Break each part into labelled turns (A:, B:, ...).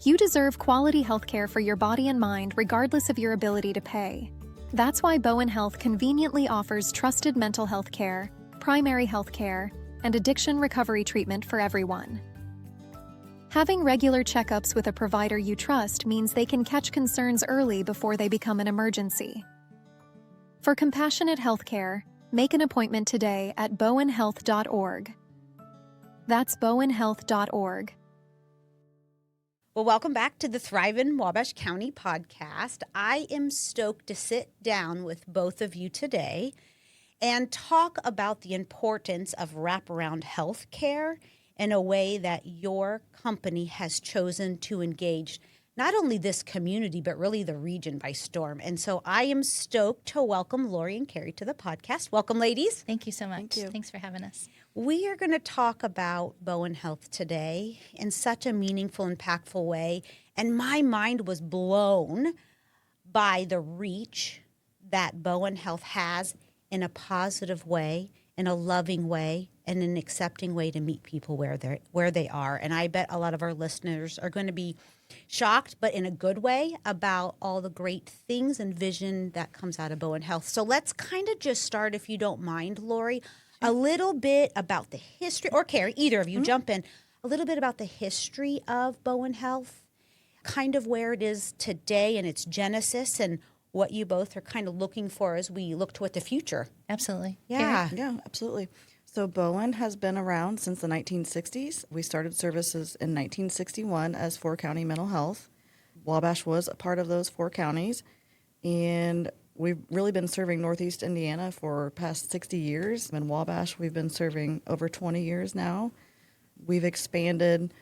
A: You deserve quality healthcare for your body and mind regardless of your ability to pay. That's why Bowen Health conveniently offers trusted mental health care, primary health care, and addiction recovery treatment for everyone. Having regular checkups with a provider you trust means they can catch concerns early before they become an emergency. For compassionate healthcare, make an appointment today at bowenhealth.org. That's bowenhealth.org.
B: Well, welcome back to the ThriveIN Wabash County podcast. I am stoked to sit down with both of you today and talk about the importance of wraparound health care in a way that your company has chosen to engage not only this community, but really the region by storm. And so I am stoked to welcome Lori and Kari to the podcast. Welcome, ladies.
C: Thank you so much.
D: Thank you.
C: Thanks for having us.
B: We are going to talk about Bowen Health today in such a meaningful, impactful way. And my mind was blown by the reach that Bowen Health has in a positive way, in a loving way, and an accepting way to meet people where they are. And I bet a lot of our listeners are going to be shocked, but in a good way, about all the great things and vision that comes out of Bowen Health. So let's kind of just start, if you don't mind, Lori, a little bit about the history, or Kari, either of you jump in, a little bit about the history of Bowen Health, kind of where it is today and its genesis, and what you both are kind of looking for as we look toward the future.
C: Absolutely.
B: Yeah.
D: Yeah, absolutely. So Bowen has been around since the 1960s. We started services in 1961 as 4 county mental health. Wabash was a part of those 4 counties, and we've really been serving Northeast Indiana for past 60 years. In Wabash, we've been serving over 20 years now. We've expanded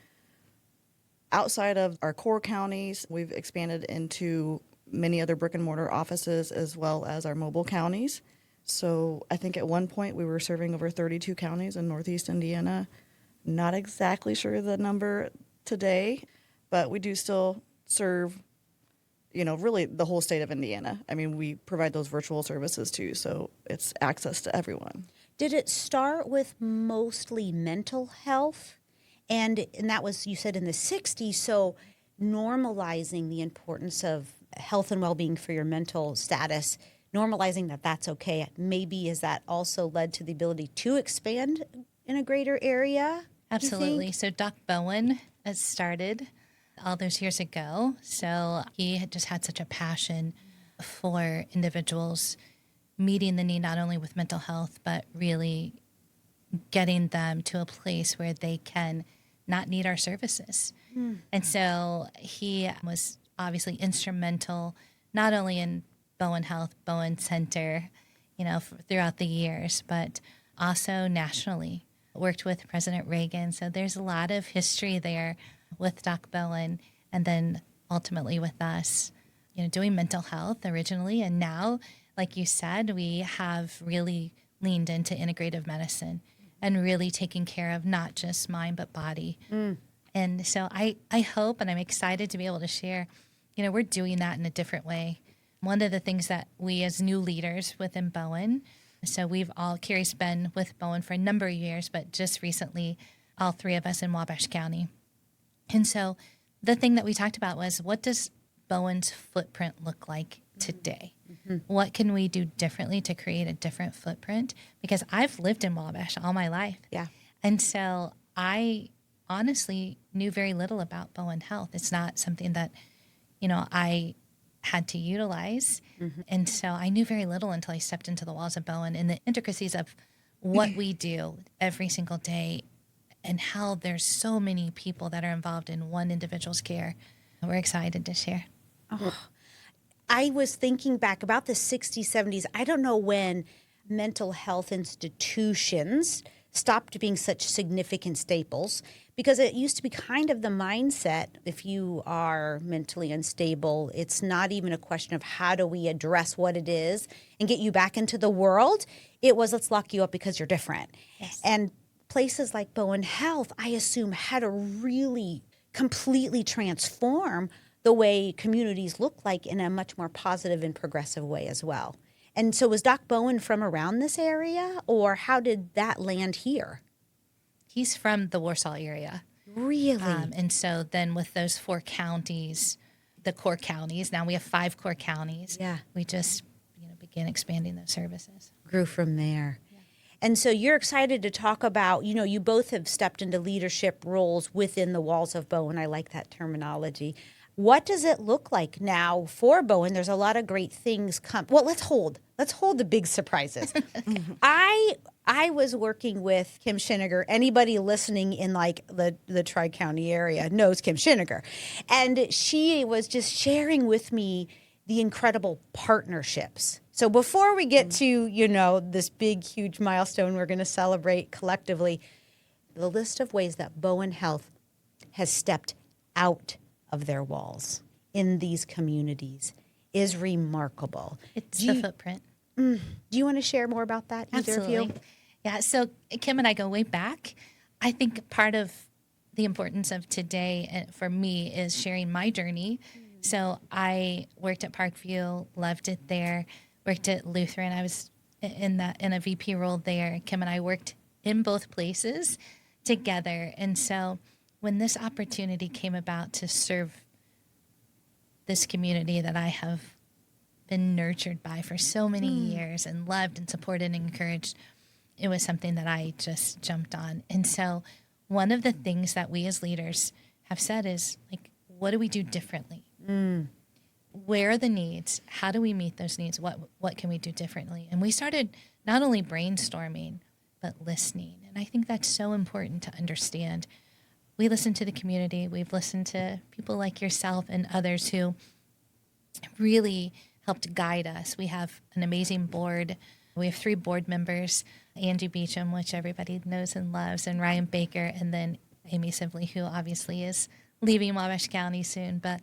D: outside of our core counties. We've expanded into many other brick and mortar offices as well as our mobile counties. So I think at one point we were serving over 32 counties in Northeast Indiana. Not exactly sure the number today, but we do still serve, really the whole state of Indiana. I mean, we provide those virtual services too, so it's access to everyone.
B: Did it start with mostly mental health? And that was, you said, in the 60s, so normalizing the importance of health and well-being for your mental status, normalizing that that's okay. Maybe has that also led to the ability to expand in a greater area?
C: Absolutely. So Doc Bowen has started all those years ago. So he had just had such a passion for individuals meeting the need not only with mental health, but really getting them to a place where they can not need our services. And so he was obviously instrumental not only in Bowen Health, Bowen Center, throughout the years, but also nationally. Worked with President Reagan. So there's a lot of history there with Doc Bowen, and then ultimately with us, doing mental health originally. And now, like you said, we have really leaned into integrative medicine and really taking care of not just mind, but body. And so I hope, and I'm excited to be able to share, we're doing that in a different way. One of the things that we as new leaders within Bowen, so Kari's been with Bowen for a number of years, but just recently, all 3 of us in Wabash County. And so the thing that we talked about was, what does Bowen's footprint look like today? What can we do differently to create a different footprint? Because I've lived in Wabash all my life.
B: Yeah.
C: And so I honestly knew very little about Bowen Health. It's not something that, I had to utilize. And so I knew very little until I stepped into the walls of Bowen and the intricacies of what we do every single day and how there's so many people that are involved in one individual's care. We're excited to share.
B: I was thinking back about the 60s, 70s. I don't know when mental health institutions stopped being such significant staples, because it used to be kind of the mindset, if you are mentally unstable, it's not even a question of how do we address what it is and get you back into the world. It was, let's lock you up because you're different.
C: Yes.
B: And places like Bowen Health, I assume, had to really completely transform the way communities look like in a much more positive and progressive way as well. And so was Doc Bowen from around this area, or how did that land here?
C: He's from the Warsaw area.
B: Really?
C: And so then with those 4 counties, the core counties, now we have 5 core counties.
B: Yeah.
C: We just, began expanding those services.
B: Grew from there. And so you're excited to talk about, you both have stepped into leadership roles within the walls of Bowen. I like that terminology. What does it look like now for Bowen? There's a lot of great things Well, let's hold the big surprises. I was working with Kim Shinniger. Anybody listening in like the Tri-County area knows Kim Shinniger. And she was just sharing with me the incredible partnerships. So before we get to, this big, huge milestone we're going to celebrate collectively, the list of ways that Bowen Health has stepped out of their walls in these communities is remarkable.
C: It's the footprint.
B: Do you want to share more about that, either
C: Absolutely.
B: of you?
C: Yeah, so Kim and I go way back. I think part of the importance of today for me is sharing my journey. So I worked at Parkview, loved it there, worked at Lutheran. I was in a VP role there. Kim and I worked in both places together. And so when this opportunity came about to serve this community that I have been nurtured by for so many years and loved and supported and encouraged, it was something that I just jumped on. And so one of the things that we as leaders have said is, like, what do we do differently? Where are the needs? How do we meet those needs? What can we do differently? And we started not only brainstorming, but listening. And I think that's so important to understand. We listen to the community. We've listened to people like yourself and others who really helped guide us. We have an amazing board. We have 3 board members, Angie Beecham, which everybody knows and loves, and Ryan Baker, and then Amy Sibley, who obviously is leaving Wabash County soon, but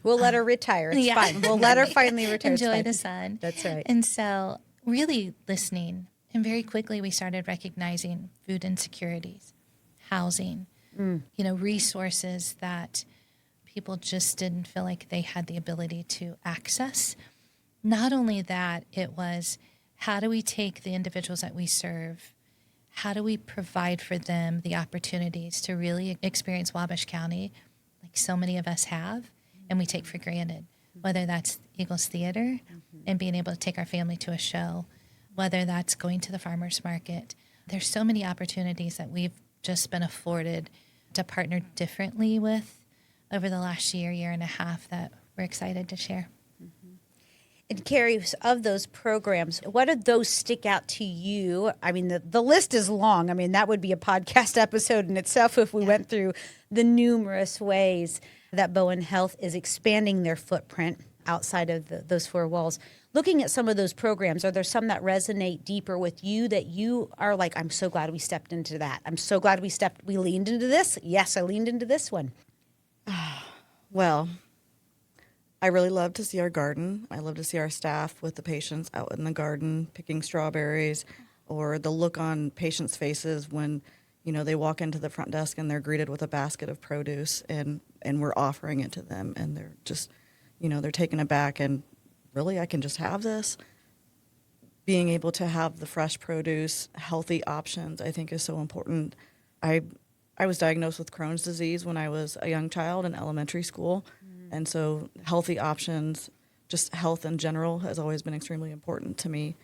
B: We'll let her retire. It's fine. We'll let her finally retire.
C: Enjoy the sun.
B: That's right.
C: And so really listening. And very quickly we started recognizing food insecurities, housing, resources that people just didn't feel like they had the ability to access. Not only that, it was, how do we take the individuals that we serve? How do we provide for them the opportunities to really experience Wabash County like so many of us have and we take for granted, whether that's Eagles Theater and being able to take our family to a show, whether that's going to the farmer's market. There's so many opportunities that we've just been afforded to partner differently with over the last year and a half that we're excited to share.
B: And Kari, of those programs, what did those stick out to you? I mean, the list is long. I mean, that would be a podcast episode in itself if we went through the numerous ways that Bowen Health is expanding their footprint outside of those 4 walls. Looking at some of those programs, are there some that resonate deeper with you that you are like, I'm so glad we stepped into that. I'm so glad we leaned into this. Yes, I leaned into this one.
D: Well, I really love to see our garden. I love to see our staff with the patients out in the garden picking strawberries, or the look on patients' faces when, they walk into the front desk and they're greeted with a basket of produce and we're offering it to them, and they're just, they're taken aback and, really, I can just have this? Being able to have the fresh produce, healthy options, I think is so important. I was diagnosed with Crohn's disease when I was a young child in elementary school. And so healthy options, just health in general, has always been extremely important to me.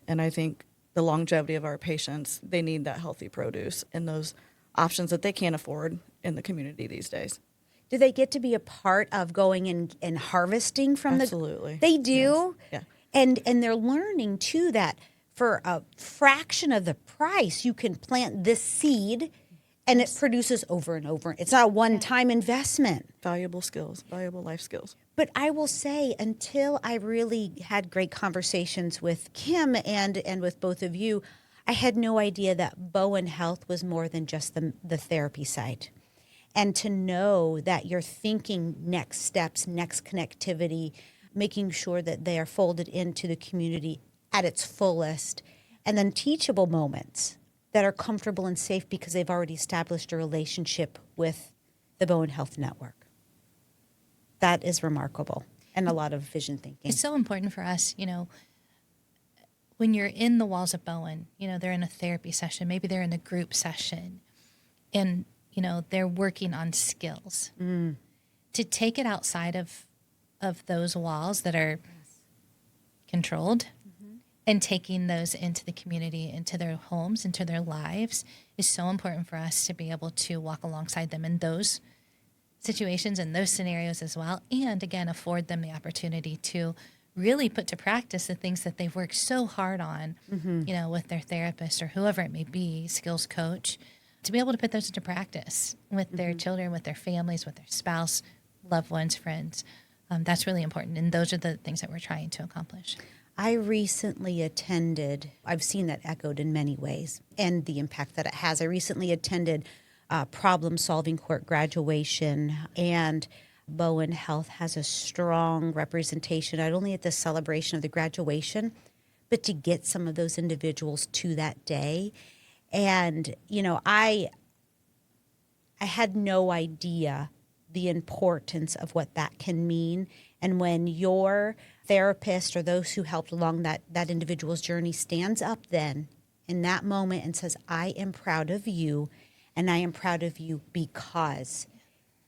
D: And I think the longevity of our patients, they need that healthy produce and those options that they can't afford in the community these days.
B: Do they get to be a part of going and harvesting from
D: Absolutely.
B: They do?
D: Yes.
B: Yeah. And they're learning, too, that for a fraction of the price, you can plant this seed and it produces over and over. It's not a one-time investment.
D: Valuable skills, valuable life skills.
B: But I will say, until I really had great conversations with Kim and with both of you, I had no idea that Bowen Health was more than just the therapy side. And to know that you're thinking next steps, next connectivity, making sure that they are folded into the community at its fullest, and then teachable moments that are comfortable and safe because they've already established a relationship with the Bowen Health Network. That is remarkable, and a lot of vision thinking.
C: It's so important for us, when you're in the walls of Bowen, they're in a therapy session, maybe they're in a group session, and they're working on skills. To take it outside of those walls that are controlled and taking those into the community, into their homes, into their lives is so important for us to be able to walk alongside them in those situations and those scenarios as well. And again, afford them the opportunity to really put to practice the things that they've worked so hard on, with their therapist or whoever it may be, skills coach, to be able to put those into practice with their children, with their families, with their spouse, loved ones, friends. That's really important. And those are the things that we're trying to accomplish.
B: I recently attended, I've seen that echoed in many ways and the impact that it has. I recently attended Problem Solving Court graduation, and Bowen Health has a strong representation, not only at the celebration of the graduation, but to get some of those individuals to that day. And, I had no idea the importance of what that can mean. And when your therapist or those who helped along that individual's journey stands up then in that moment and says, I am proud of you, and I am proud of you because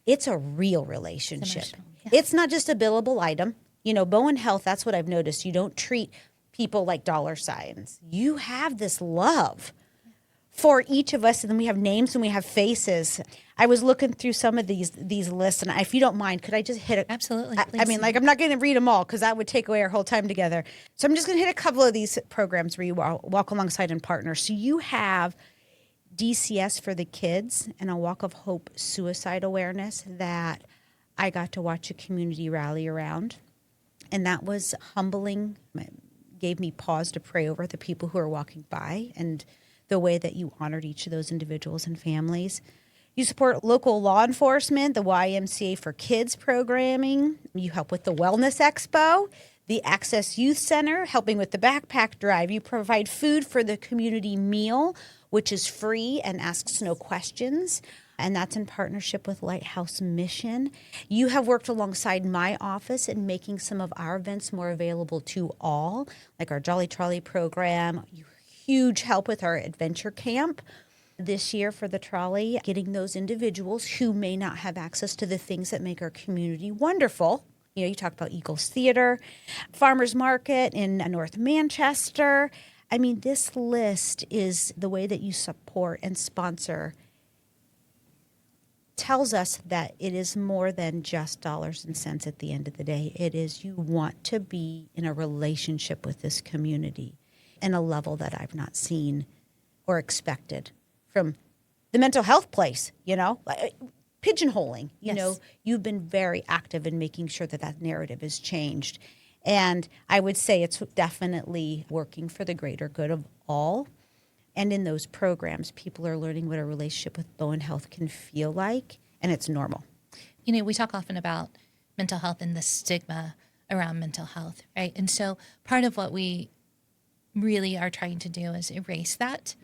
B: it's a real relationship. It's not just a billable item. Bowen Health, that's what I've noticed. You don't treat people like dollar signs. You have this love for each of us, and then we have names and we have faces. I was looking through some of these lists, and if you don't mind, could I just hit it?
C: Absolutely.
B: I mean, I'm not going to read them all because that would take away our whole time together. So I'm just going to hit a couple of these programs where you walk alongside and partner. So you have DCS for the kids and a Walk of Hope suicide awareness that I got to watch a community rally around. And that was humbling. It gave me pause to pray over the people who are walking by and the way that you honored each of those individuals and families. You support local law enforcement, the YMCA for Kids programming. You help with the Wellness Expo, the Access Youth Center, helping with the backpack drive. You provide food for the community meal, which is free and asks no questions. And that's in partnership with Lighthouse Mission. You have worked alongside my office in making some of our events more available to all, like our Jolly Trolley program. Huge help with our adventure camp this year for the trolley, getting those individuals who may not have access to the things that make our community wonderful. You talked about Eagles Theater, Farmers Market in North Manchester. I mean, this list is the way that you support and sponsor tells us that it is more than just dollars and cents at the end of the day. It is you want to be in a relationship with this community in a level that I've not seen or expected from the mental health place, pigeonholing.
C: Yes.
B: You've been very active in making sure that narrative is changed. And I would say it's definitely working for the greater good of all. And in those programs, people are learning what a relationship with Bowen Health can feel like, and it's normal.
C: We talk often about mental health and the stigma around mental health, right? And so part of what we really are trying to do is erase that.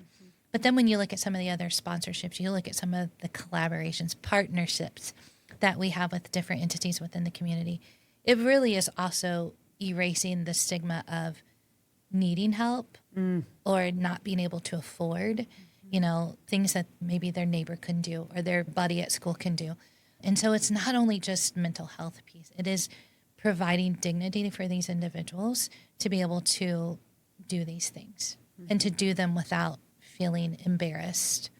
C: But then when you look at some of the other sponsorships, you look at some of the collaborations, partnerships that we have with different entities within the community, it really is also erasing the stigma of needing help or not being able to afford, things that maybe their neighbor couldn't do or their buddy at school can do. And so it's not only just mental health piece, it is providing dignity for these individuals to be able to do these things and to do them without feeling embarrassed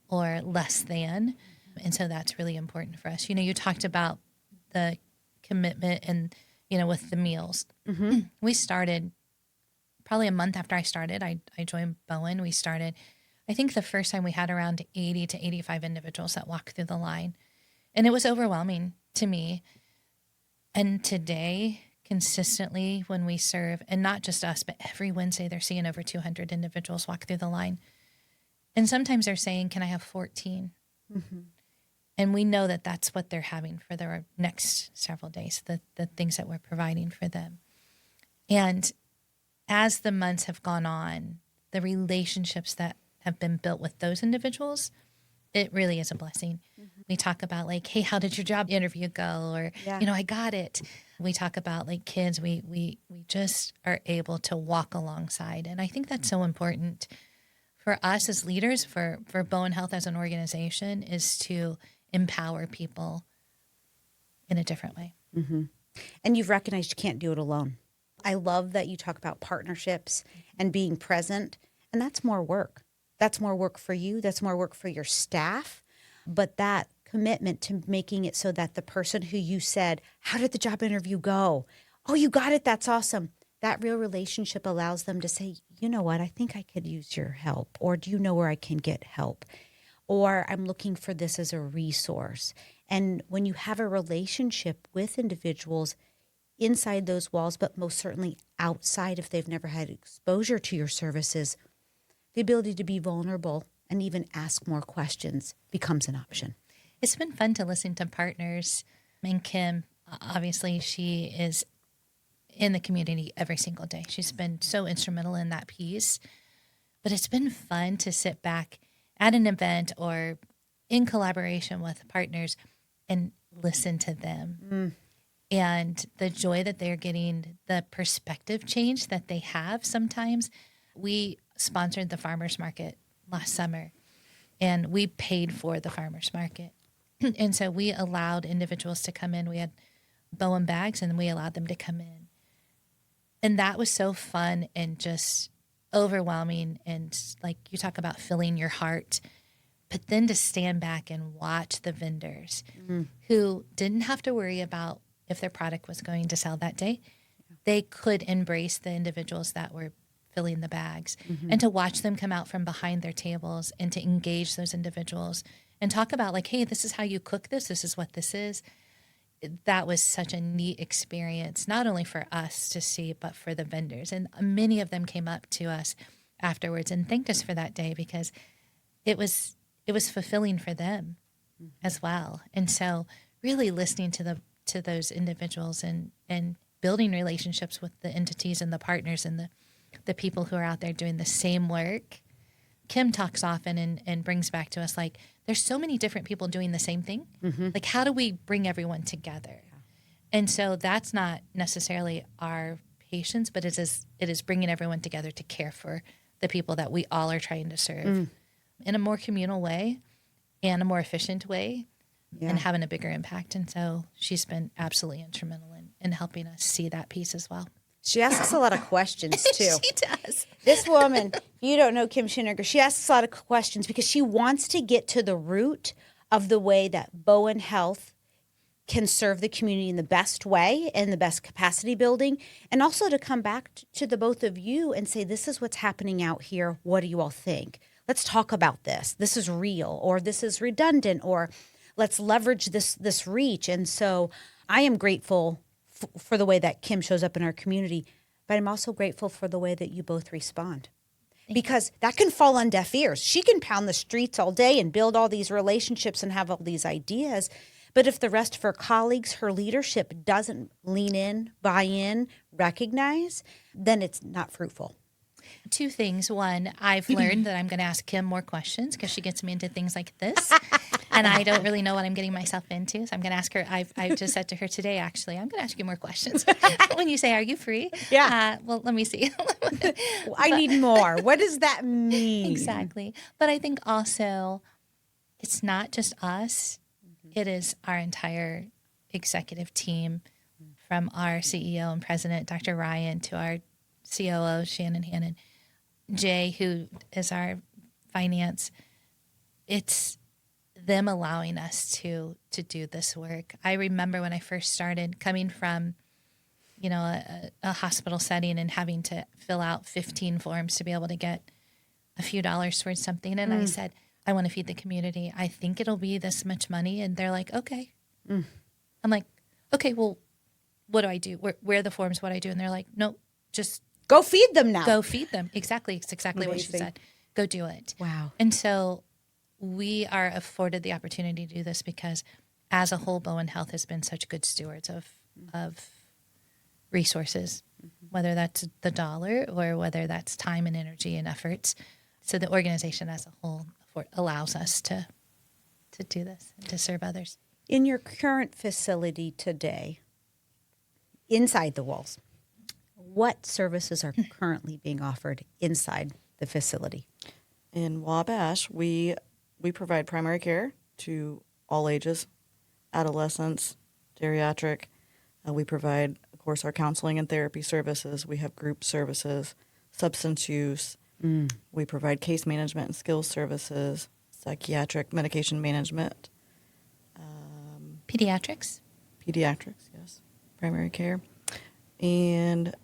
C: or less than. And so that's really important for us. You talked about the commitment and, with the meals. We started probably a month after I started. I joined Bowen. We started, I think the first time we had around 80 to 85 individuals that walked through the line. And it was overwhelming to me. And today, consistently when we serve, and not just us, but every Wednesday, they're seeing over 200 individuals walk through the line. And sometimes they're saying, can I have 14? And we know that that's what they're having for their next several days, the things that we're providing for them. And as the months have gone on, the relationships that have been built with those individuals, it really is a blessing. We talk about like, hey, how did your job interview go? Or, I got it. We talk about like kids, we just are able to walk alongside. And I think that's so important for us as leaders, for Bowen Health as an organization, is to empower people in a different way.
B: And you've recognized you can't do it alone. I love that you talk about partnerships and being present, and that's more work. That's more work for you. That's more work for your staff. But that commitment to making it so that the person who you said, how did the job interview go? Oh, you got it. That's awesome. That real relationship allows them to say, you know what, I think I could use your help. Or do you know where I can get help? Or I'm looking for this as a resource. And when you have a relationship with individuals inside those walls, but most certainly outside if they've never had exposure to your services, the ability to be vulnerable and even ask more questions becomes an option.
C: It's been fun to listen to partners. And Kim, obviously, she is in the community every single day. She's been so instrumental in that piece. But it's been fun to sit back at an event or in collaboration with partners and listen to them. And the joy that they're getting, the perspective change that they have sometimes. We sponsored the farmers market last summer, and we paid for the farmers market. And so we allowed individuals to come in. We had Bowen bags, and we allowed them to come in. And that was so fun and just overwhelming. And like you talk about filling your heart, but then to stand back and watch the vendors who didn't have to worry about if their product was going to sell that day. They could embrace the individuals that were filling the bags and to watch them come out from behind their tables and to engage those individuals and talk about like, hey, this is how you cook this. This is what this is. That was such a neat experience, not only for us to see, but for the vendors. And many of them came up to us afterwards and thanked us for that day because it was fulfilling for them as well. And so really listening to those individuals and building relationships with the entities and the partners and the people who are out there doing the same work. Kim talks often and brings back to us, like, there's so many different people doing the same thing. Like, how do we bring everyone together? And so that's not necessarily our patients, but it is bringing everyone together to care for the people that we all are trying to serve in a more communal way and a more efficient way and having a bigger impact. And so she's been absolutely instrumental in helping us see that piece as well.
B: She asks a lot of questions, too.
C: She does.
B: This woman, you don't know Kim Schinniger, she asks a lot of questions because she wants to get to the root of the way that Bowen Health can serve the community in the best way and the best capacity building, and also to come back to the both of you and say, this is what's happening out here. What do you all think? Let's talk about this. This is real, or this is redundant, or let's leverage this reach. And so I am grateful for the way that Kim shows up in our community, but I'm also grateful for the way that you both respond. Because that can fall on deaf ears. She can pound the streets all day and build all these relationships and have all these ideas. But if the rest of her colleagues, her leadership doesn't lean in, buy in, recognize, then it's not fruitful.
C: Two things. One, I've learned that I'm going to ask Kim more questions because she gets me into things like this. And I don't really know what I'm getting myself into. So I'm going to ask her. I've just said to her today, actually, I'm going to ask you more questions. When you say, are you free?
B: Yeah.
C: Well, let me see.
B: I need more. What does that mean?
C: Exactly. But I think also it's not just us. It is our entire executive team, from our CEO and president, Dr. Ryan, to our COO, Shannon Hannon, Jay, who is our finance. It's them allowing us to do this work. I remember when I first started coming from, a hospital setting and having to fill out 15 forms to be able to get a few dollars towards something. And I said, I want to feed the community. I think it'll be this much money. And they're like, okay. I'm like, okay, well, what do I do? Where are the forms? What do I do? And they're like, no, just
B: go feed them now.
C: Go feed them. Exactly. It's exactly what she said. Go do it.
B: Wow.
C: And so we are afforded the opportunity to do this because as a whole, Bowen Health has been such good stewards of resources, whether that's the dollar or whether that's time and energy and efforts. So the organization as a whole allows us to do this and to serve others.
B: In your current facility today, inside the walls, what services are currently being offered inside the facility?
D: In Wabash, we provide primary care to all ages, adolescents, geriatric. We provide, of course, our counseling and therapy services. We have group services, substance use. We provide case management and skills services, psychiatric medication management.
C: Pediatrics.
D: Pediatrics, yes, primary care. And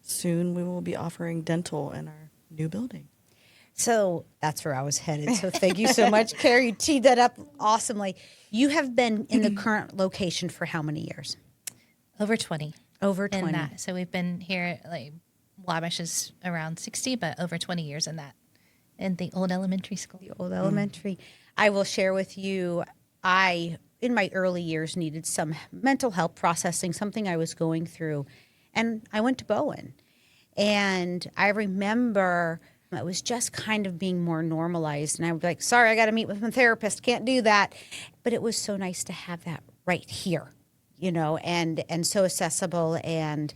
D: soon we will be offering dental in our new building.
B: So that's where I was headed. So thank you so much, Kari. You teed that up awesomely. You have been in the current location for how many years?
C: Over 20.
B: Over
C: in
B: 20.
C: that. So we've been here, like, Wabash is around 60, but over 20 years in that, in the old elementary school.
B: The old elementary. I will share with you, in my early years, needed some mental health processing, something I was going through. And I went to Bowen. And I remember it was just kind of being more normalized. And I would be like, sorry, I got to meet with my therapist. Can't do that. But it was so nice to have that right here, and so accessible. And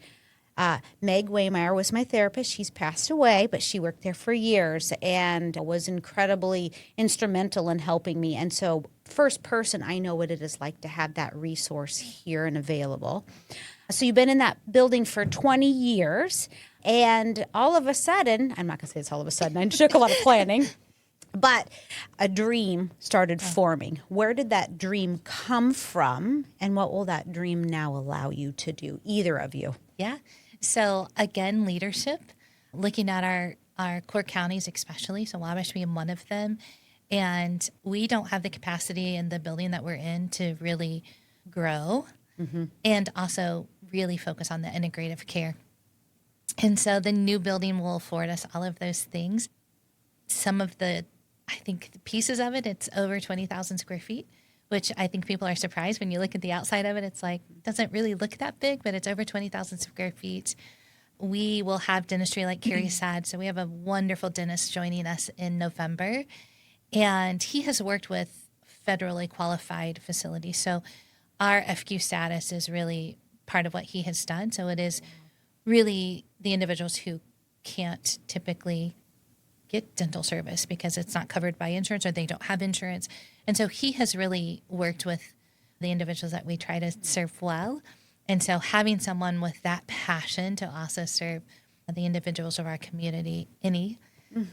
B: Meg Waymeyer was my therapist. She's passed away, but she worked there for years and was incredibly instrumental in helping me. And so first person, I know what it is like to have that resource here and available. So you've been in that building for 20 years. And all of a sudden, I'm not going to say it's all of a sudden, I took a lot of planning, but a dream started forming. Where did that dream come from? And what will that dream now allow you to do, either of you?
C: Yeah. So again, leadership, looking at our core counties especially, so Wabash being one of them. And we don't have the capacity in the building that we're in to really grow and also really focus on the integrative care. And so the new building will afford us all of those things. Some of the pieces of it, it's over 20,000 square feet, which I think people are surprised when you look at the outside of it. It's like, doesn't really look that big, but it's over 20,000 square feet. We will have dentistry, like Kari said. So we have a wonderful dentist joining us in November. And he has worked with federally qualified facilities. So our FQ status is really part of what he has done. So it is really the individuals who can't typically get dental service because it's not covered by insurance or they don't have insurance. And so he has really worked with the individuals that we try to serve well. And so having someone with that passion to also serve the individuals of our community,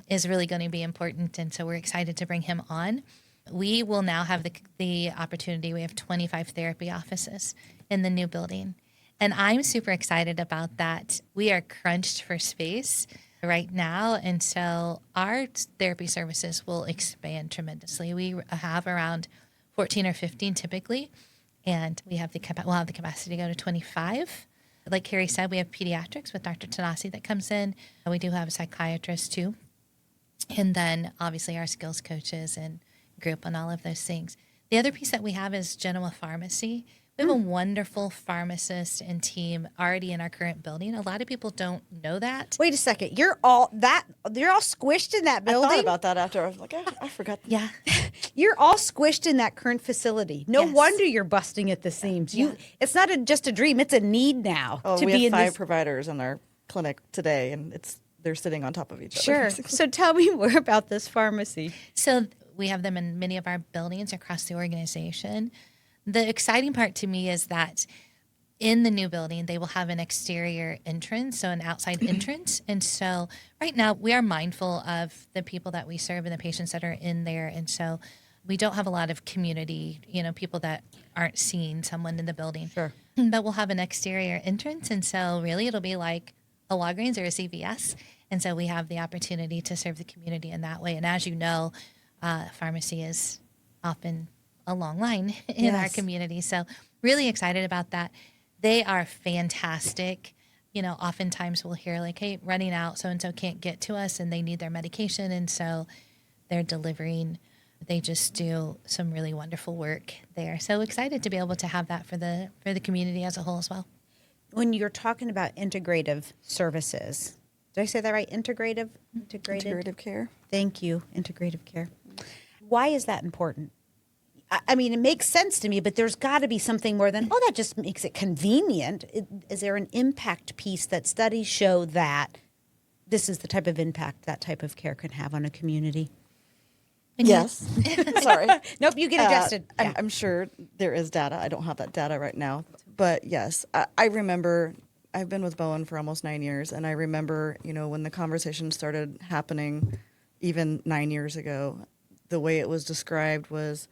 C: is really going to be important. And so we're excited to bring him on. We will now have the opportunity. We have 25 therapy offices in the new building. And I'm super excited about that. We are crunched for space right now. And so our therapy services will expand tremendously. We have around 14 or 15 typically. And we'll have the capacity to go to 25. Like Kari said, we have pediatrics with Dr. Tanasi that comes in. We do have a psychiatrist too. And then obviously our skills coaches and group and all of those things. The other piece that we have is general pharmacy. We have a wonderful pharmacist and team already in our current building. A lot of people don't know that.
B: Wait a second. You're all squished in that building?
D: I thought about that after. I was like, I forgot.
C: Yeah.
B: You're all squished in that current facility. No
C: Yes.
B: wonder you're busting at the seams. It's not just a dream. It's a need now to
D: We
B: be
D: have
B: in
D: 5
B: this.
D: providers in our clinic today, and they're sitting on top of each
B: Sure.
D: other.
B: So tell me more about this pharmacy.
C: So we have them in many of our buildings across the organization. The exciting part to me is that in the new building, they will have an exterior entrance, so an outside entrance. And so right now we are mindful of the people that we serve and the patients that are in there. And so we don't have a lot of community, people that aren't seeing someone in the building.
B: Sure.
C: But we'll have an exterior entrance. And so really it'll be like a Walgreens or a CVS. And so we have the opportunity to serve the community in that way. And as you know, pharmacy is often a long line in our community. So really excited about that. They are fantastic. Oftentimes we'll hear like, hey, running out, so-and-so can't get to us and they need their medication. And so they're delivering. They just do some really wonderful work there. So excited to be able to have that for the community as a whole as well.
B: When you're talking about integrative services, did I say that right? Integrative
D: care.
B: Thank you. Integrative care. Why is that important? I mean, it makes sense to me, but there's got to be something more than, that just makes it convenient. Is there an impact piece that studies show that this is the type of impact that type of care can have on a community.
C: And
D: Yes. Sorry.
B: Nope, you get adjusted. Yeah.
D: I'm sure there is data. I don't have that data right now. But yes, I remember, I've been with Bowen for almost 9 years. And I remember, when the conversation started happening even 9 years ago, the way it was described was,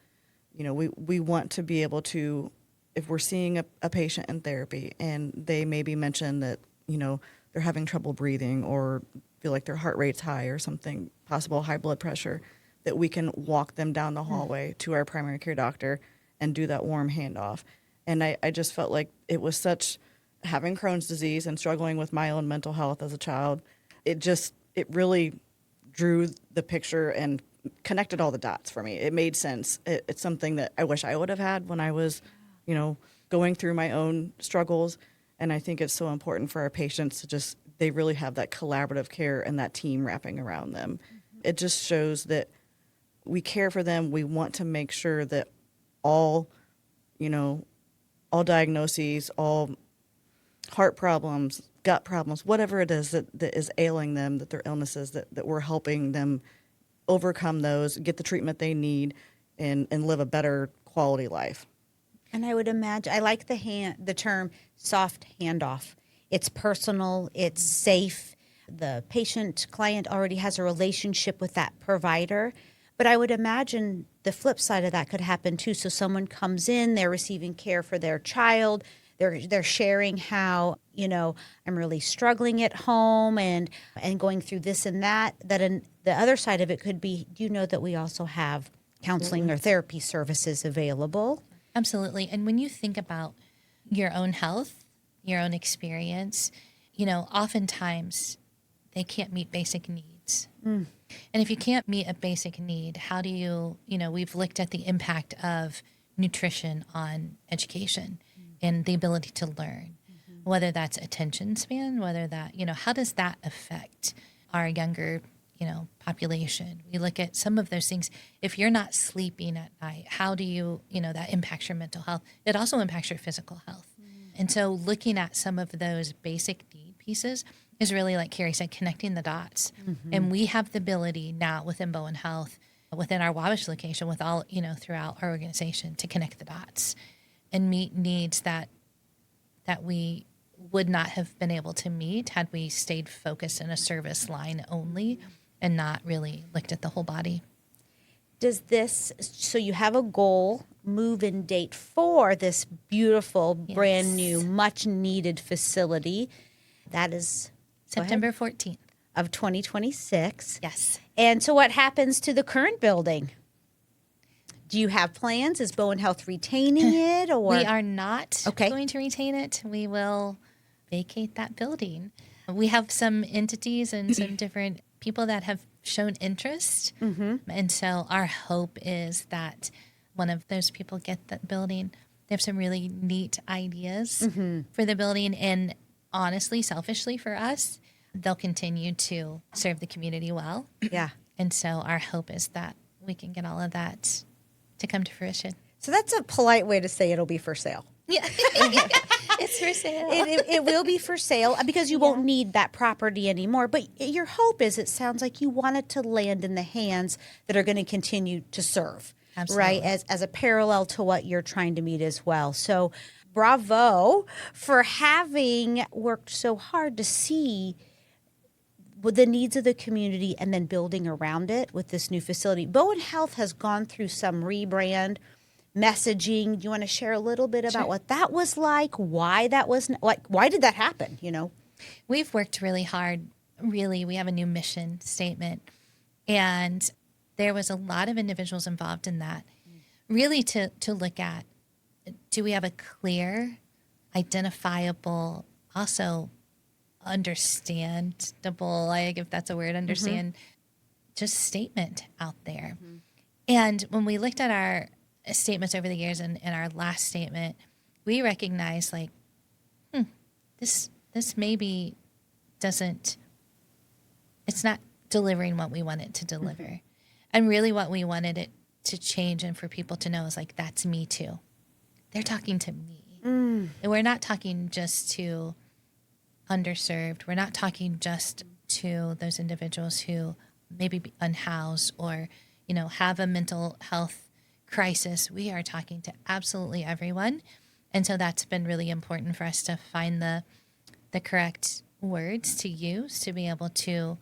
D: we want to be able to, if we're seeing a patient in therapy and they maybe mention that, they're having trouble breathing or feel like their heart rate's high or something, possible high blood pressure, that we can walk them down the hallway to our primary care doctor and do that warm handoff. And I just felt like it was such, having Crohn's disease and struggling with my own mental health as a child, it really drew the picture and connected all the dots for me. It made sense. It's something that I wish I would have had when I was, going through my own struggles. And I think it's so important for our patients to they really have that collaborative care and that team wrapping around them. It just shows that we care for them. We want to make sure that all diagnoses, all heart problems, gut problems, whatever it is that is ailing them, that their illnesses, that we're helping them overcome those, get the treatment they need, and live a better quality life.
B: And I would imagine, I like the term soft handoff. It's personal, it's safe. The patient client already has a relationship with that provider. But I would imagine the flip side of that could happen too. So someone comes in, they're receiving care for their child. They're sharing how, I'm really struggling at home and going through this and that. The other side of it could be, do you know that we also have counseling or therapy services available?
C: Absolutely. And when you think about your own health, your own experience, oftentimes they can't meet basic needs. And if you can't meet a basic need, how do you, we've looked at the impact of nutrition on education and the ability to learn, whether that's attention span, whether that, how does that affect our younger, population? We look at some of those things. If you're not sleeping at night, how do you, that impacts your mental health? It also impacts your physical health. And so looking at some of those basic need pieces is really, like Kari said, connecting the dots. And we have the ability now within Bowen Health, within our Wabash location, with all, throughout our organization, to connect the dots and meet needs that we would not have been able to meet had we stayed focused in a service line only and not really looked at the whole body.
B: So you have a goal, move-in date for this beautiful, brand new, much needed facility. That is
C: September 14th
B: of 2026.
C: Yes.
B: And so what happens to the current building? Do you have plans? Is Bowen Health retaining it? Or
C: we are not going to retain it. We will vacate that building. We have some entities and some different people that have shown interest. And so our hope is that one of those people get that building. They have some really neat ideas for the building. And honestly, selfishly for us, they'll continue to serve the community well.
B: Yeah.
C: And so our hope is that we can get all of that to come to fruition.
B: So that's a polite way to say it'll be for sale.
C: Yeah. It's for sale.
B: It will be for sale because you won't need that property anymore. But your hope is, it sounds like you want it to land in the hands that are going to continue to serve.
C: Absolutely.
B: Right? As a parallel to what you're trying to meet as well. So bravo for having worked so hard to see with the needs of the community and then building around it with this new facility. Bowen Health has gone through some rebrand messaging. Do you want to share a little bit about what that was like? Why that was why did that happen?
C: We've worked really hard. Really, we have a new mission statement, and there was a lot of individuals involved in that. Really, to look at, do we have a clear, identifiable, also understandable, like if that's a word, just statement out there. And when we looked at our statements over the years and our last statement, we recognized this maybe doesn't, it's not delivering what we want it to deliver. And really what we wanted it to change and for people to know is that's me too. They're talking to me. And we're not talking just to underserved. We're not talking just to those individuals who maybe be unhoused or, have a mental health crisis. We are talking to absolutely everyone. And so that's been really important for us to find the correct words to use to be able to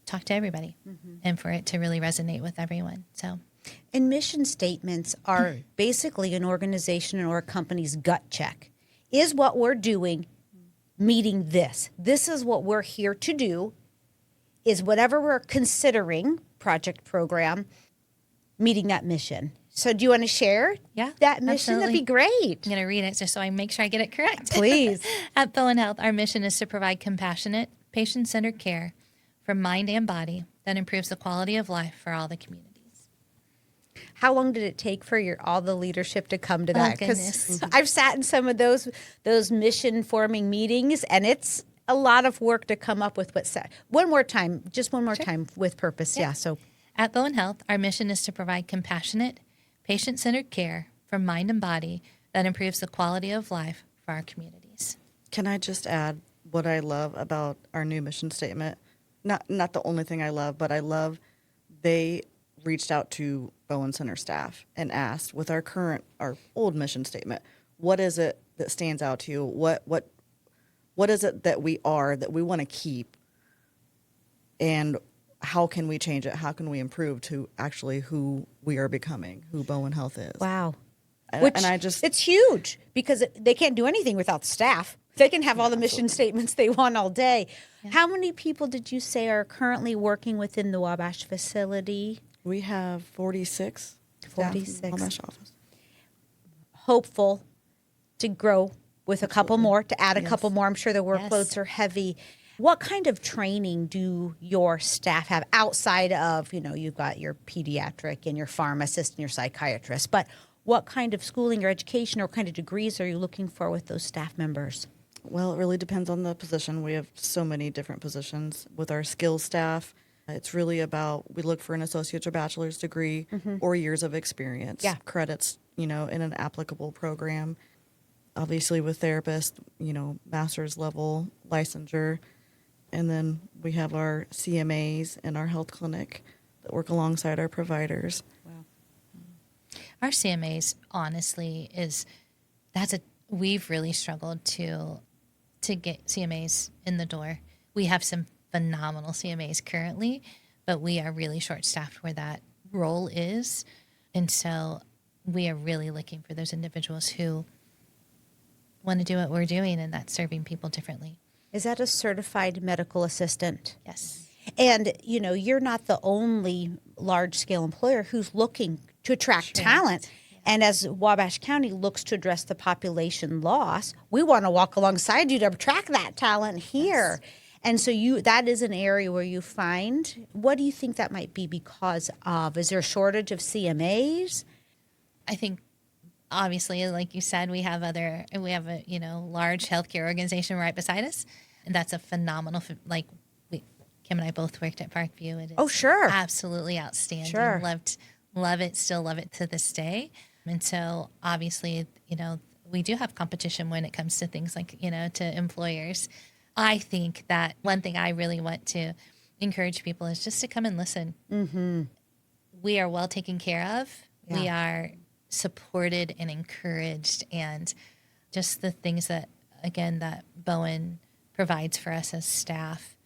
C: talk to everybody and for it to really resonate with everyone. So,
B: And mission statements are basically an organization or a company's gut check. Is what we're doing meeting this? This is what we're here to do. Is whatever we're considering, project, program, meeting that mission? So do you want to share that mission?
C: Absolutely.
B: That'd be great.
C: I'm going to read it just so I make sure I get it correct.
B: Please.
C: At Bowen Health, our mission is to provide compassionate, patient-centered care for mind and body that improves the quality of life for all the communities.
B: How long did it take for all the leadership to come to that?
C: Goodness.
B: I've sat in some of those mission forming meetings, and it's a lot of work to come up with what's said. One more time with purpose. Yeah. So
C: at Bowen Health, our mission is to provide compassionate, patient-centered care for mind and body that improves the quality of life for our communities.
D: Can I just add what I love about our new mission statement? Not the only thing I love, but I love they reached out to Bowen Center staff and asked, with our old mission statement, what is it that stands out to you? What is it that we want to keep? And how can we change it? How can we improve to actually who we are becoming, who Bowen Health is?
B: wow.
D: It's
B: huge because they can't do anything without staff. They can have all the mission statements they want all day. Yeah. How many people did you say are currently working within the Wabash facility?
D: We have 46.
B: 46.
D: Staff in the Wabash office.
B: Hopeful to grow with a couple more, to add a couple more. I'm sure the workloads are heavy. What kind of training do your staff have outside of, you've got your pediatric and your pharmacist and your psychiatrist, but what kind of schooling or education or kind of degrees are you looking for with those staff members?
D: Well, it really depends on the position. We have so many different positions. With our skills staff, it's really about, we look for an associate's or bachelor's degree or years of experience, credits, in an applicable program. Obviously with therapists, master's level licensure. And then we have our CMAs and our health clinic that work alongside our providers.
B: Wow.
C: Our CMAs, honestly, we've really struggled to get CMAs in the door. We have some phenomenal CMAs currently, but we are really short-staffed where that role is. And so we are really looking for those individuals who want to do what we're doing, and that's serving people differently.
B: Is that a certified medical assistant?
C: Yes.
B: And, you're not the only large-scale employer who's looking to attract talent. And as Wabash County looks to address the population loss, we want to walk alongside you to attract that talent here. Yes. And so that is an area where you find, what do you think that might be because of? Is there a shortage of CMAs?
C: I think, obviously, like you said, we have a large healthcare organization right beside us. And that's a phenomenal, Kim and I both worked at Parkview. It is
B: sure.
C: Absolutely outstanding.
B: Sure.
C: Love it, still love it to this day. And so obviously, we do have competition when it comes to things like, to employers. I think that one thing I really want to encourage people is just to come and listen. Mm-hmm. We are well taken care of. Yeah. We are supported and encouraged, and just the things that Bowen provides for us as staff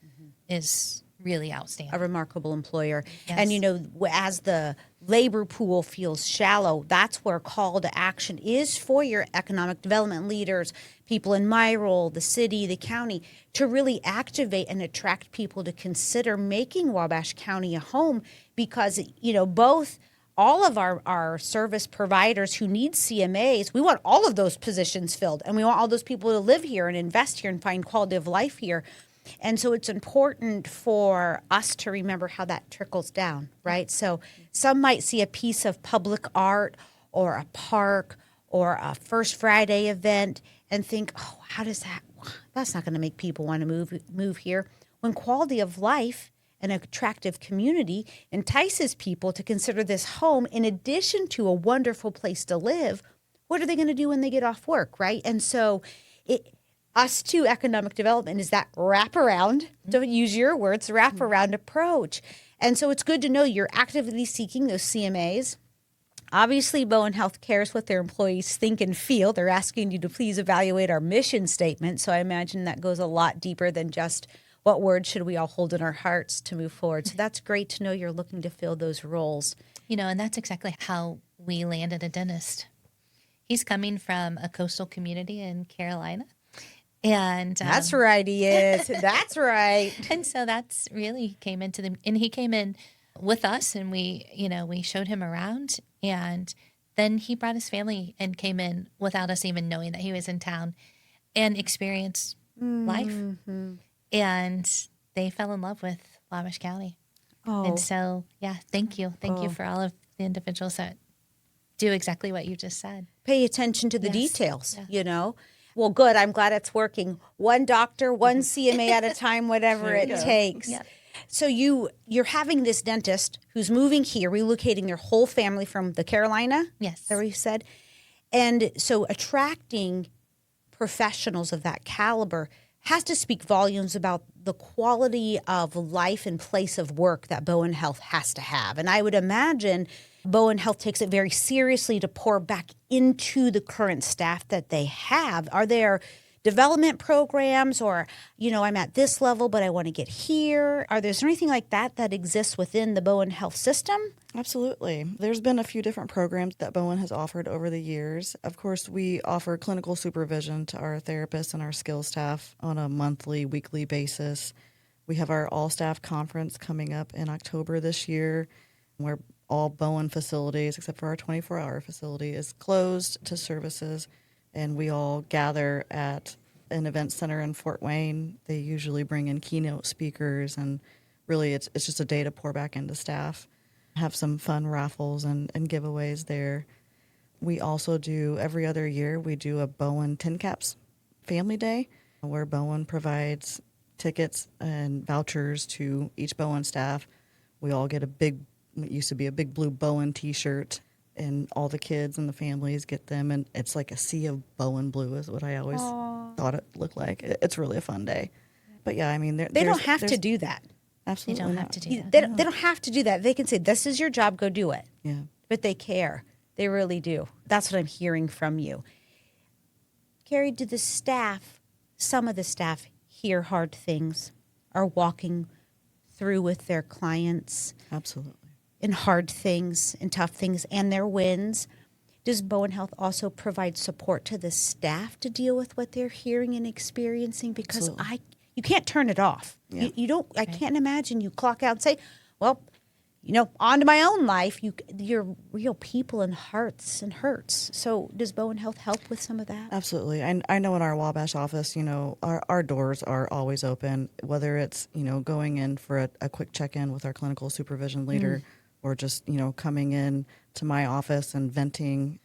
C: is really outstanding.
B: A remarkable employer.
C: Yes.
B: And, as the labor pool feels shallow, that's where call to action is for your economic development leaders, people in my role, the city, the county, to really activate and attract people to consider making Wabash County a home because, both all of our service providers who need CMAs, we want all of those positions filled, and we want all those people to live here and invest here and find quality of life here. And so it's important for us to remember how that trickles down, right? So some might see a piece of public art or a park or a First Friday event and think, oh, how does that's not going to make people want to move here. When quality of life and an attractive community entices people to consider this home in addition to a wonderful place to live, what are they going to do when they get off work, right? And so us too, economic development is that wraparound, don't use your words, wraparound approach. And so it's good to know you're actively seeking those CMAs. Obviously, Bowen Health cares what their employees think and feel. They're asking you to please evaluate our mission statement. So I imagine that goes a lot deeper than just what words should we all hold in our hearts to move forward. So that's great to know you're looking to fill those roles.
C: And that's exactly how we landed a dentist. He's coming from a coastal community in Carolina. And
B: that's right, he is. That's right.
C: And so that's really came into and he came in with us, and we showed him around, and then he brought his family and came in without us even knowing that he was in town and experienced life. And they fell in love with Wabash County.
B: Oh.
C: And so, thank you. Thank you for all of the individuals that do exactly what you just said.
B: Pay attention to the details, Well, good. I'm glad it's working. One doctor, one CMA at a time, whatever it takes. Yeah. So you're having this dentist who's moving here, relocating their whole family from the Carolina?
C: Yes.
B: Is that what you said? And so attracting professionals of that caliber has to speak volumes about the quality of life and place of work that Bowen Health has to have. And I would imagine Bowen Health takes it very seriously to pour back into the current staff that they have. Are there development programs or, I'm at this level, but I want to get here? Is there anything like that exists within the Bowen Health system?
D: Absolutely. There's been a few different programs that Bowen has offered over the years. Of course, we offer clinical supervision to our therapists and our skills staff on a monthly, weekly basis. We have our all-staff conference coming up in October this year, where all Bowen facilities, except for our 24-hour facility, is closed to services, and we all gather at an event center in Fort Wayne. They usually bring in keynote speakers, and really it's just a day to pour back into staff. Have some fun raffles and giveaways there. We also do, every other year, we do a Bowen Tin Caps Family Day, where Bowen provides tickets and vouchers to each Bowen staff. We all get it used to be a big blue Bowen t-shirt, and all the kids and the families get them, and it's like a sea of Bowen blue is what I always thought it looked like. It's really a fun day. But yeah, I mean,
B: they don't have to do that.
D: Absolutely,
C: you don't have to do that.
B: They don't have to do that. They can say, "This is your job. Go do it."
D: Yeah,
B: but they care. They really do. That's what I'm hearing from you. Kari, do the staff, some of the staff, hear hard things, are walking through with their clients?
D: Absolutely.
B: In hard things, in tough things, and their wins. Does Bowen Health also provide support to the staff to deal with what they're hearing and experiencing? Because you can't turn it off.
D: Yeah.
B: You don't. I can't imagine you clock out and say, "Well, on to my own life." You're real people and hearts and hurts. So does Bowen Health help with some of that?
D: Absolutely. I know in our Wabash office, our doors are always open, whether it's, going in for a quick check-in with our clinical supervision leader or just, coming in to my office and venting,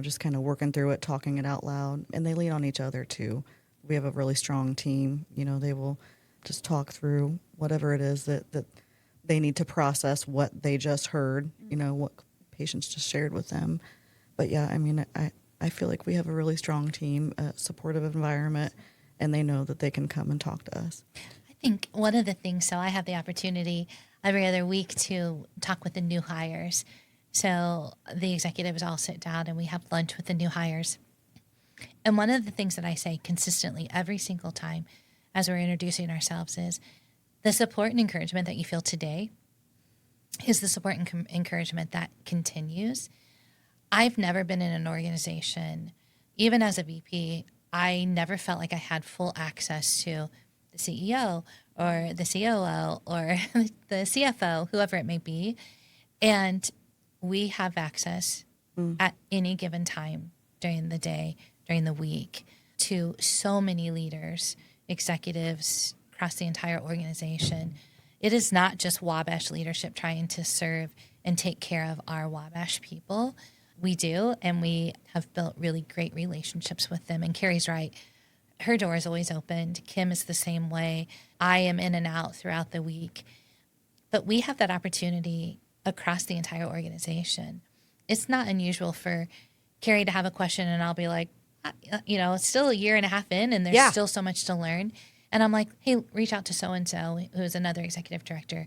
D: just kind of working through it, talking it out loud. And they lean on each other too. We have a really strong team. They will just talk through whatever it is that they need to process what they just heard, what patients just shared with them. But yeah, I mean, I feel like we have a really strong team, a supportive environment, and they know that they can come and talk to us.
C: I think one of the things, so I have the opportunity every other week to talk with the new hires. So the executives all sit down and we have lunch with the new hires. And one of the things that I say consistently every single time as we're introducing ourselves is the support and encouragement that you feel today is the support and encouragement that continues. I've never been in an organization, even as a VP, I never felt like I had full access to the CEO or the COO or the CFO, whoever it may be. And we have access at any given time during the day, during the week, to so many leaders, executives across the entire organization. It is not just Wabash leadership trying to serve and take care of our Wabash people. We do, and we have built really great relationships with them. And Kari's right. Her door is always opened. Kim is the same way. I am in and out throughout the week. But we have that opportunity across the entire organization. It's not unusual for Kari to have a question and I'll be like, it's still a year and a half in, and there's
B: Yeah.
C: still so much to learn. And I'm like, hey, reach out to so-and-so, who's another executive director.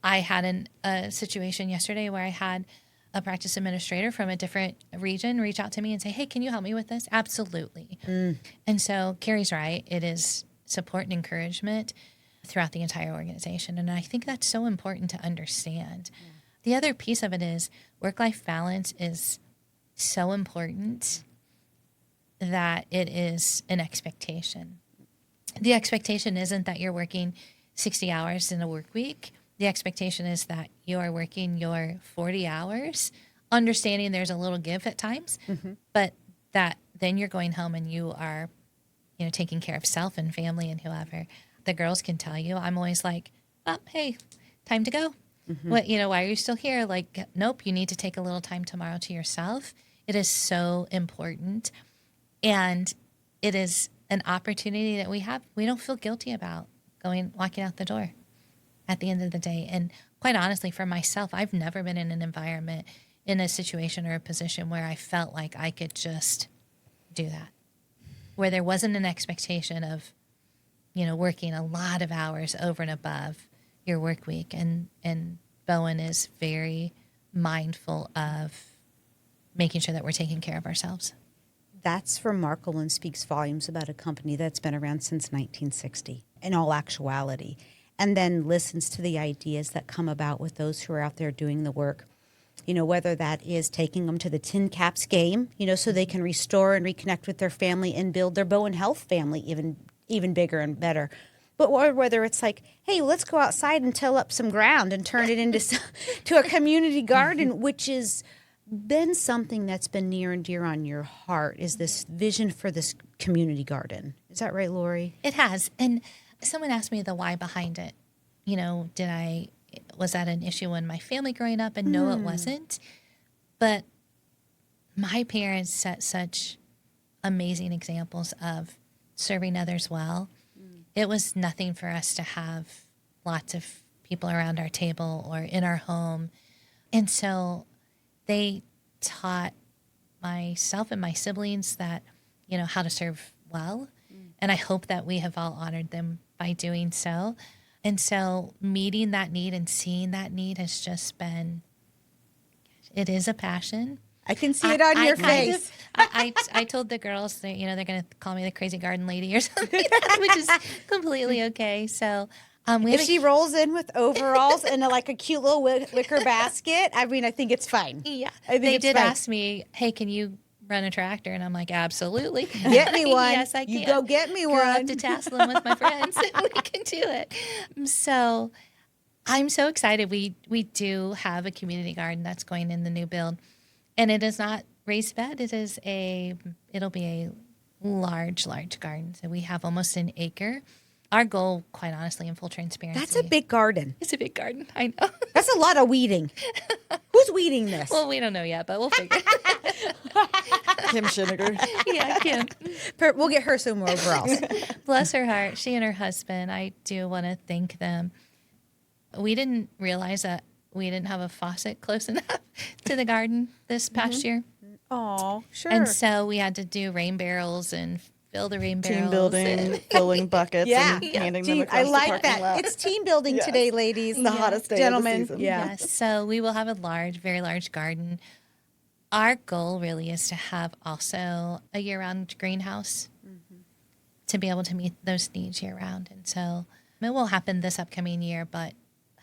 C: I had a situation yesterday where I had a practice administrator from a different region reach out to me and say, hey, can you help me with this? Absolutely. And so Kari's right. It is support and encouragement throughout the entire organization. And I think that's so important to understand. Yeah. The other piece of it is work-life balance is so important that it is an expectation. The expectation isn't that you're working 60 hours in a work week. The expectation is that you are working your 40 hours, understanding there's a little give at times, but that then you're going home and you are, taking care of self and family and whoever. The girls can tell you, I'm always like, oh, hey, time to go. What, why are you still here? Like, nope, you need to take a little time tomorrow to yourself. It is so important. And it is an opportunity that we have. We don't feel guilty about walking out the door at the end of the day. And quite honestly, for myself, I've never been in an environment, in a situation or a position where I felt like I could just do that, where there wasn't an expectation of, working a lot of hours over and above your work week. And Bowen is very mindful of making sure that we're taking care of ourselves.
B: That's remarkable and speaks volumes about a company that's been around since 1960, in all actuality, and then listens to the ideas that come about with those who are out there doing the work. Whether that is taking them to the Tin Caps game, so they can restore and reconnect with their family and build their Bowen Health family even bigger and better. But or whether it's like, hey, let's go outside and till up some ground and turn it into to a community garden, which has been something that's been near and dear on your heart, is this vision for this community garden. Is that right, Lori?
C: It has. And someone asked me the why behind it. Was that an issue in my family growing up? And no, it wasn't. But my parents set such amazing examples of serving others well. It was nothing for us to have lots of people around our table or in our home. And so they taught myself and my siblings that, how to serve well. And I hope that we have all honored them by doing so. And so meeting that need and seeing that need has just been, it is a passion.
B: I can see it on your face.
C: I told the girls that, they're going to call me the crazy garden lady or something, which is completely okay. So
B: if she rolls in with overalls and a cute little wicker basket, I think it's fine.
C: Yeah.
B: They
C: did ask me, hey, can you run a tractor? And I'm like, absolutely.
B: Get me one.
C: Yes, I can.
B: You go get me one.
C: Go up to Tasselin with my friends and we can do it. So I'm so excited. We do have a community garden that's going in the new build. And it is not raised bed. It'll be a large garden. So we have almost an acre. Our goal, quite honestly, in full transparency.
B: That's a big garden.
C: It's a big garden. I know.
B: That's a lot of weeding. Who's weeding this?
C: Well, we don't know yet, but we'll figure.
D: Kim Shinniger.
C: Yeah, Kim.
B: We'll get her some more overalls.
C: Bless her heart. She and her husband, I do want to thank them. We didn't realize that we didn't have a faucet close enough to the garden this past year.
B: Oh, sure.
C: And so we had to do rain barrels and fill the rain barrels.
D: Team building, filling buckets, and handing them across
B: I
D: the
B: like
D: parking
B: that.
D: lot.
B: It's team building today, ladies.
D: The hottest day
B: Gentlemen.
D: of the season.
B: Yeah.
C: Yes. So we will have a very large garden. Our goal really is to have also a year-round greenhouse to be able to meet those needs year-round. And so it will happen this upcoming year, but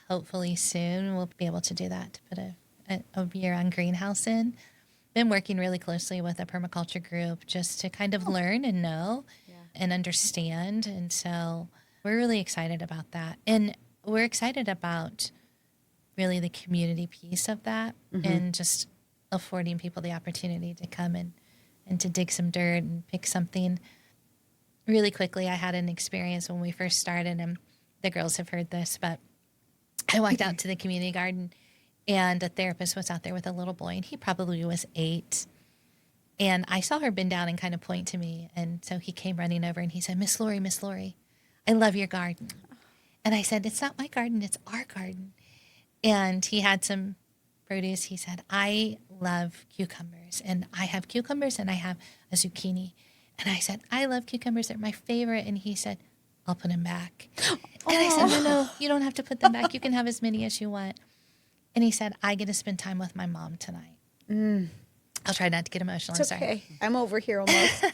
C: hopefully soon we'll be able to do that, to put a year-round greenhouse in. Been working really closely with a permaculture group just to kind of learn and know and understand. And so we're really excited about that. And we're excited about really the community piece of that and just affording people the opportunity to come and to dig some dirt and pick something. Really quickly, I had an experience when we first started, and the girls have heard this, but I walked out to the community garden, and a therapist was out there with a little boy, and he probably was 8. And I saw her bend down and kind of point to me. And so he came running over and he said, Miss Lori, I love your garden. And I said, it's not my garden, it's our garden. And he had some produce. He said, I love cucumbers, and I have cucumbers and I have a zucchini. And I said, I love cucumbers. They're my favorite. And he said, I'll put them back. And I said, no, you don't have to put them back. You can have as many as you want. And he said, I get to spend time with my mom tonight. I'll try not to get emotional.
B: It's
C: I'm
B: okay.
C: sorry.
B: I'm over here almost.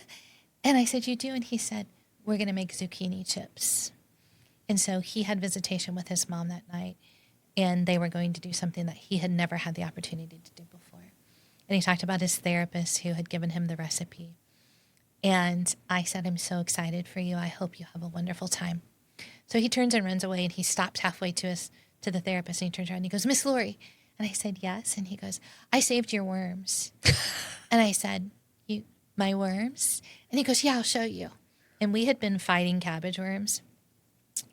C: And I said, you do? And he said, we're going to make zucchini chips. And so he had visitation with his mom that night, and they were going to do something that he had never had the opportunity to do before. And he talked about his therapist who had given him the recipe. And I said, I'm so excited for you. I hope you have a wonderful time. So he turns and runs away, and he stops halfway to the therapist, and he turns around and he goes, Miss Lori. And I said, yes. And he goes, I saved your worms. And I said, my worms? And he goes, yeah, I'll show you. And we had been fighting cabbage worms.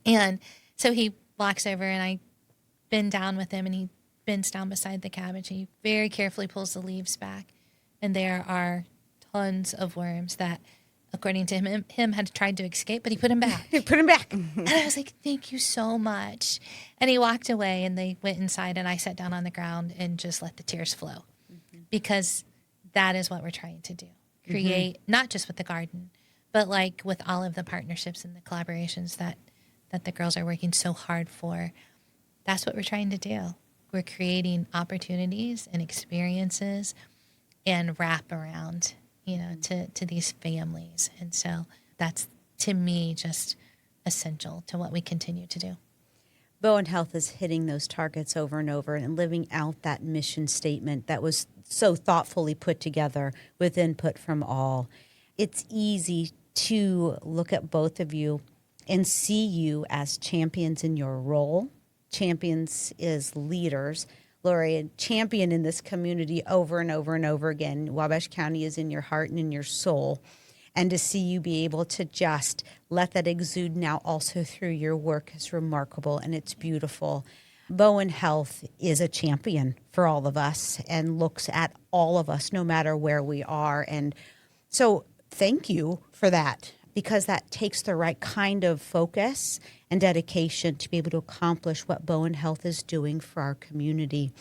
C: And so he walks over, and I bend down with him, and he bends down beside the cabbage, and he very carefully pulls the leaves back. And there are tons of worms that, according to him had tried to escape, but he put them back.
B: He put him back.
C: And I was like, thank you so much. And he walked away, and they went inside, and I sat down on the ground and just let the tears flow. Because that is what we're trying to do. Create, not just with the garden, but like with all of the partnerships and the collaborations that the girls are working so hard for. That's what we're trying to do. We're creating opportunities and experiences and wrap around, to these families. And so that's, to me, just essential to what we continue to do.
B: Bowen Health is hitting those targets over and over and living out that mission statement that was so thoughtfully put together with input from all. It's easy to look at both of you and see you as champions in your role, champions as leaders. Lori, a champion in this community over and over and over again. Wabash County is in your heart and in your soul. And to see you be able to just let that exude now also through your work is remarkable, and it's beautiful. Bowen Health is a champion for all of us and looks at all of us no matter where we are. And so thank you for that, because that takes the right kind of focus and dedication to be able to accomplish what Bowen Health is doing for our community.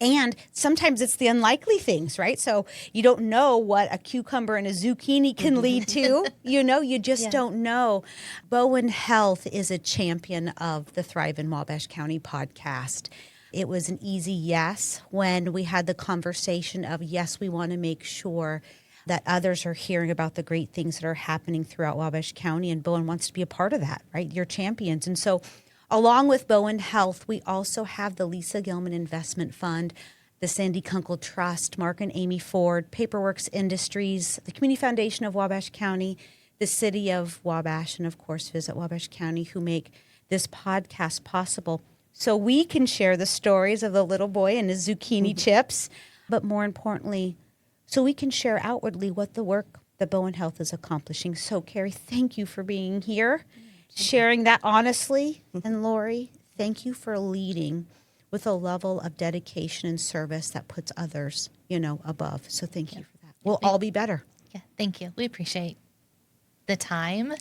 B: And sometimes it's the unlikely things, right? So you don't know what a cucumber and a zucchini can lead to. You just don't know. Bowen Health is a champion of the ThriveIN Wabash County podcast. It was an easy yes when we had the conversation of, yes, we want to make sure that others are hearing about the great things that are happening throughout Wabash County, and Bowen wants to be a part of that, right? You're champions. And so along with Bowen Health, we also have the Lisa Gilman Investment Fund, the Sandy Kunkel Trust, Mark and Amy Ford, Paperworks Industries, the Community Foundation of Wabash County, the City of Wabash, and of course, Visit Wabash County, who make this podcast possible. So we can share the stories of the little boy and his zucchini chips, but more importantly, so we can share outwardly what the work that Bowen Health is accomplishing. So, Kari, thank you for being here, sharing that honestly. And Lori, thank you for leading with a level of dedication and service that puts others, above. So thank you for that. We'll all be better.
C: Yeah, thank you. We appreciate the time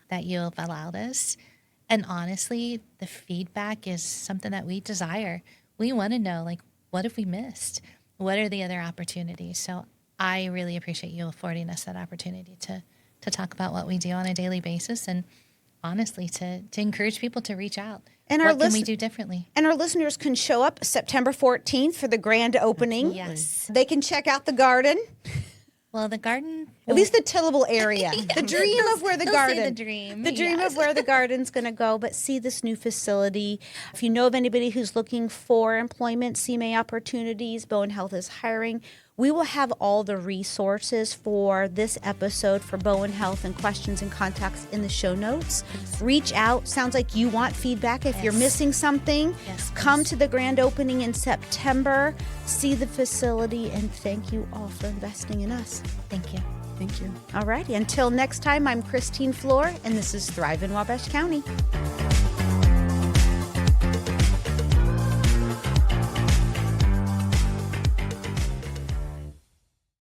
C: that you have allowed us. And honestly, the feedback is something that we desire. We want to know, what have we missed? What are the other opportunities? So I really appreciate you affording us that opportunity to talk about what we do on a daily basis, and honestly, to encourage people to reach out.
B: And
C: what can we do differently?
B: And our listeners can show up September 14th for the grand opening.
C: Yes.
B: They can check out the garden.
C: Well, the garden...
B: At least the tillable area. The dream of where the garden...
C: See the dream.
B: The dream of where the garden's going to go, but see this new facility. If you know of anybody who's looking for employment, CMA opportunities, Bowen Health is hiring. We will have all the resources for this episode for Bowen Health and questions and contacts in the show notes. Reach out. Sounds like you want feedback. If you're missing something, come to the grand opening in September. See the facility, and thank you all for investing in us.
C: Thank you.
D: Thank you.
B: All righty. Until next time, I'm Christine Floor, and this is ThriveIN Wabash County.